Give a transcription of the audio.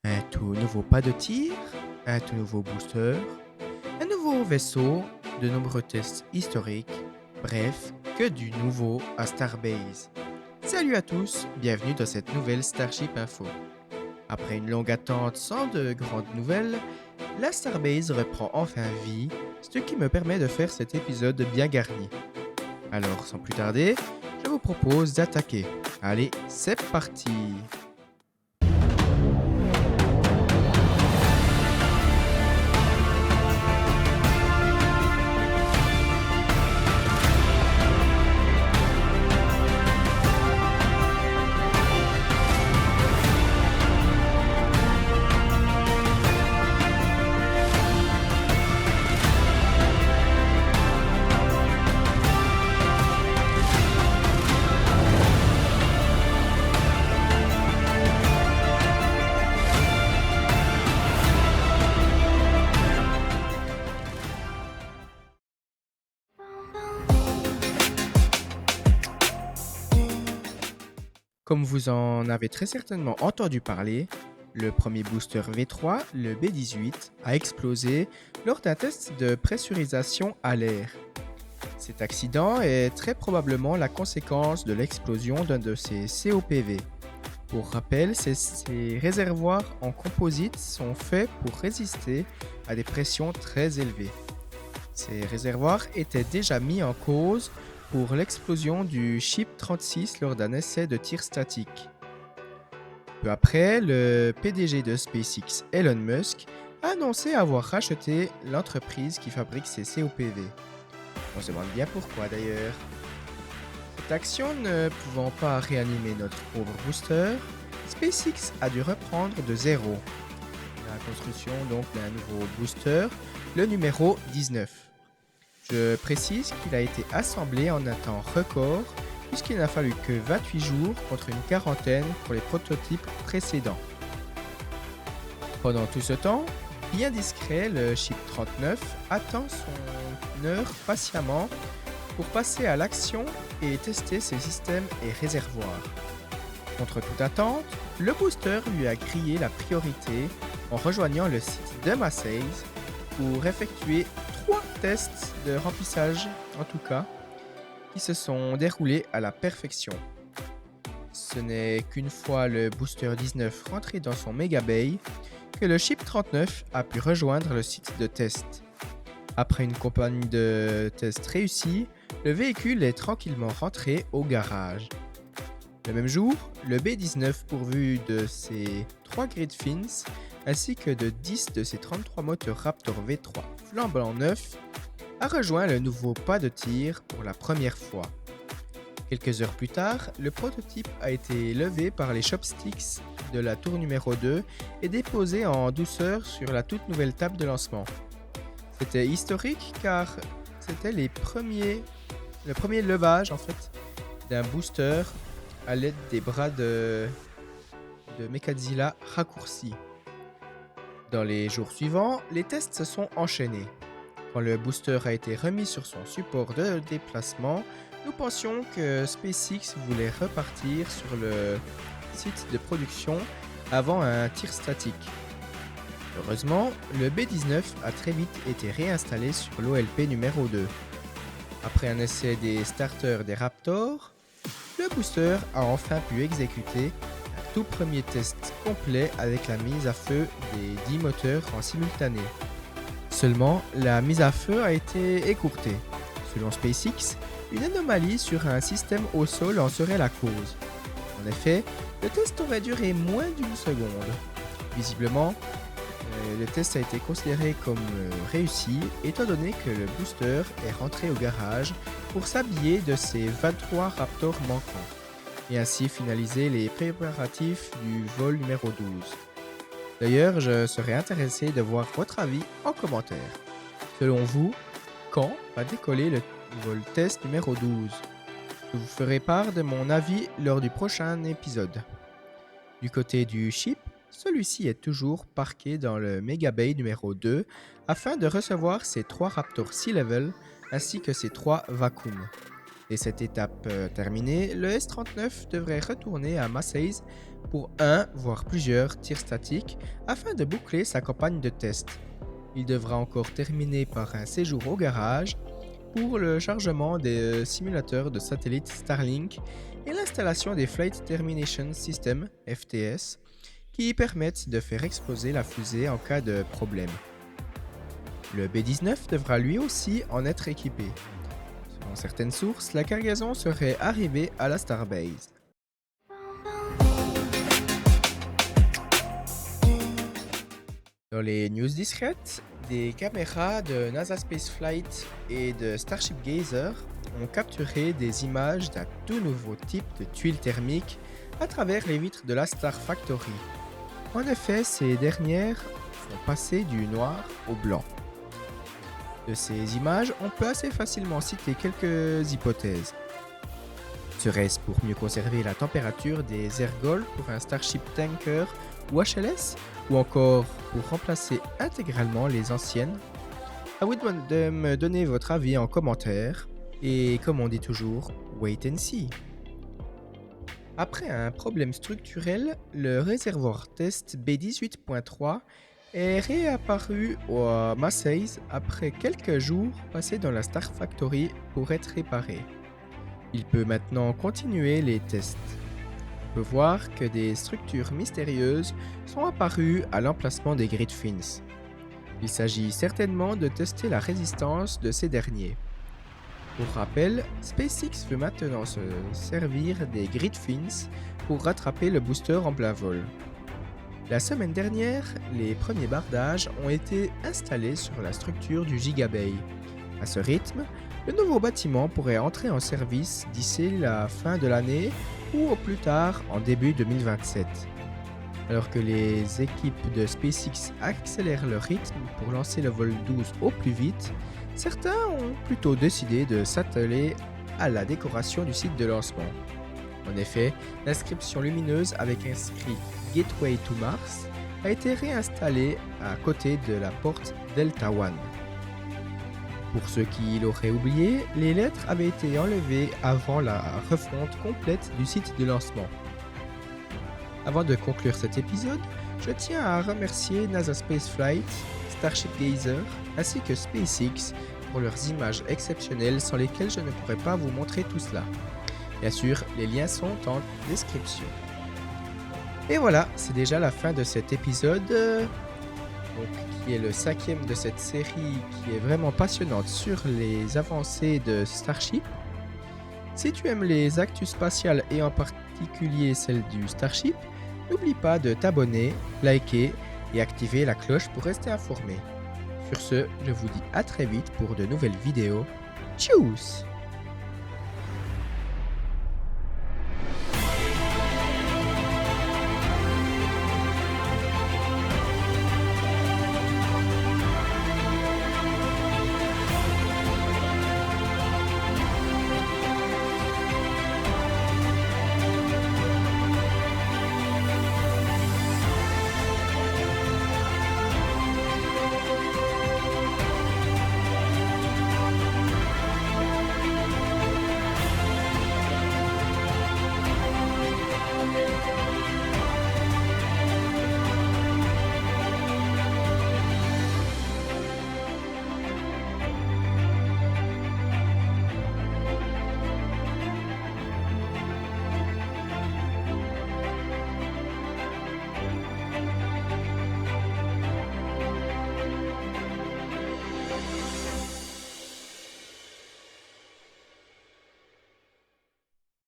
Un tout nouveau pas de tir, un tout nouveau booster, un nouveau vaisseau, de nombreux tests historiques, bref, que du nouveau à Starbase. Salut à tous, bienvenue dans cette nouvelle Starship Info. Après une longue attente sans de grandes nouvelles, la Starbase reprend enfin vie, ce qui me permet de faire cet épisode bien garni. Alors sans plus tarder, je vous propose d'attaquer. Allez, c'est parti! Comme vous en avez très certainement entendu parler, le premier booster V3, le B18, a explosé lors d'un test de pressurisation à l'air. Cet accident est très probablement la conséquence de l'explosion d'un de ces COPV. Pour rappel, ces réservoirs en composite sont faits pour résister à des pressions très élevées. Ces réservoirs étaient déjà mis en cause pour l'explosion du Ship 36 lors d'un essai de tir statique. Peu après, le PDG de SpaceX, Elon Musk, a annoncé avoir racheté l'entreprise qui fabrique ces COPV. On se demande bien pourquoi d'ailleurs. Cette action ne pouvant pas réanimer notre pauvre booster, SpaceX a dû reprendre de zéro la construction donc d'un nouveau booster, le numéro 19. Je précise qu'il a été assemblé en un temps record puisqu'il n'a fallu que 28 jours contre une quarantaine pour les prototypes précédents. Pendant tout ce temps, bien discret, le Ship 39 attend son heure patiemment pour passer à l'action et tester ses systèmes et réservoirs. Contre toute attente, le booster lui a grillé la priorité en rejoignant le site de Massey's pour effectuer 3 tests de remplissage, en tout cas, qui se sont déroulés à la perfection. Ce n'est qu'une fois le booster 19 rentré dans son méga bay que le Ship 39 a pu rejoindre le site de test. Après une campagne de tests réussie, le véhicule est tranquillement rentré au garage. Le même jour, le B19 pourvu de ses 3 grid fins ainsi que de 10 de ses 33 moteurs Raptor V3 flambant neufs a rejoint le nouveau pas de tir pour la première fois. Quelques heures plus tard, le prototype a été levé par les chopsticks de la tour numéro 2 et déposé en douceur sur la toute nouvelle table de lancement. C'était historique car c'était le premier levage en fait d'un booster à l'aide des bras de Mechazilla raccourcis. Dans les jours suivants, les tests se sont enchaînés. Quand le booster a été remis sur son support de déplacement, nous pensions que SpaceX voulait repartir sur le site de production avant un tir statique. Heureusement, le B19 a très vite été réinstallé sur l'OLP numéro 2. Après un essai des starters des Raptor, le booster a enfin pu exécuter un tout premier test complet avec la mise à feu des 10 moteurs en simultané. Seulement, la mise à feu a été écourtée. Selon SpaceX, une anomalie sur un système au sol en serait la cause. En effet, le test aurait duré moins d'une seconde. Visiblement, le test a été considéré comme réussi étant donné que le booster est rentré au garage pour s'habiller de ses 23 Raptors manquants et ainsi finaliser les préparatifs du vol numéro 12. D'ailleurs, je serais intéressé de voir votre avis en commentaire. Selon vous, quand va décoller le vol test numéro 12 ? Je vous ferai part de mon avis lors du prochain épisode. Du côté du ship, celui-ci est toujours parqué dans le Mega Bay numéro 2 afin de recevoir ses 3 Raptor Sea Level ainsi que ses 3 vacuums. Et cette étape terminée, le S-39 devrait retourner à Marseille pour un, voire plusieurs tirs statiques afin de boucler sa campagne de test. Il devra encore terminer par un séjour au garage pour le chargement des simulateurs de satellites Starlink et l'installation des Flight Termination System (FTS) qui permettent de faire exploser la fusée en cas de problème. Le B-19 devra lui aussi en être équipé. Selon certaines sources, la cargaison serait arrivée à la Starbase. Dans les news discrètes, des caméras de NASA Spaceflight et de Starship Gazer ont capturé des images d'un tout nouveau type de tuiles thermiques à travers les vitres de la Star Factory. En effet, ces dernières font passer du noir au blanc. De ces images, on peut assez facilement citer quelques hypothèses. Serait-ce pour mieux conserver la température des ergols pour un Starship Tanker ou HLS, ou encore pour remplacer intégralement les anciennes? À vous de me donner votre avis en commentaire, et comme on dit toujours, wait and see. Après un problème structurel, le réservoir test B18.3 est réapparu à Marseille après quelques jours passés dans la Star Factory pour être réparé. Il peut maintenant continuer les tests. On peut voir que des structures mystérieuses sont apparues à l'emplacement des Gridfins. Il s'agit certainement de tester la résistance de ces derniers. Pour rappel, SpaceX veut maintenant se servir des Gridfins pour rattraper le booster en plein vol. La semaine dernière, les premiers bardages ont été installés sur la structure du Gigabay. À ce rythme, le nouveau bâtiment pourrait entrer en service d'ici la fin de l'année ou au plus tard en début 2027. Alors que les équipes de SpaceX accélèrent leur rythme pour lancer le vol 12 au plus vite, certains ont plutôt décidé de s'atteler à la décoration du site de lancement. En effet, l'inscription lumineuse avec inscrit Gateway to Mars a été réinstallée à côté de la porte Delta One. Pour ceux qui l'auraient oublié, les lettres avaient été enlevées avant la refonte complète du site de lancement. Avant de conclure cet épisode, je tiens à remercier NASA Spaceflight, Starship Gazer ainsi que SpaceX pour leurs images exceptionnelles sans lesquelles je ne pourrais pas vous montrer tout cela. Bien sûr, les liens sont en description. Et voilà, c'est déjà la fin de cet épisode, qui est le 5e de cette série qui est vraiment passionnante sur les avancées de Starship. Si tu aimes les actus spatiales et en particulier celle du Starship, n'oublie pas de t'abonner, liker et activer la cloche pour rester informé. Sur ce, je vous dis à très vite pour de nouvelles vidéos. Tchuss!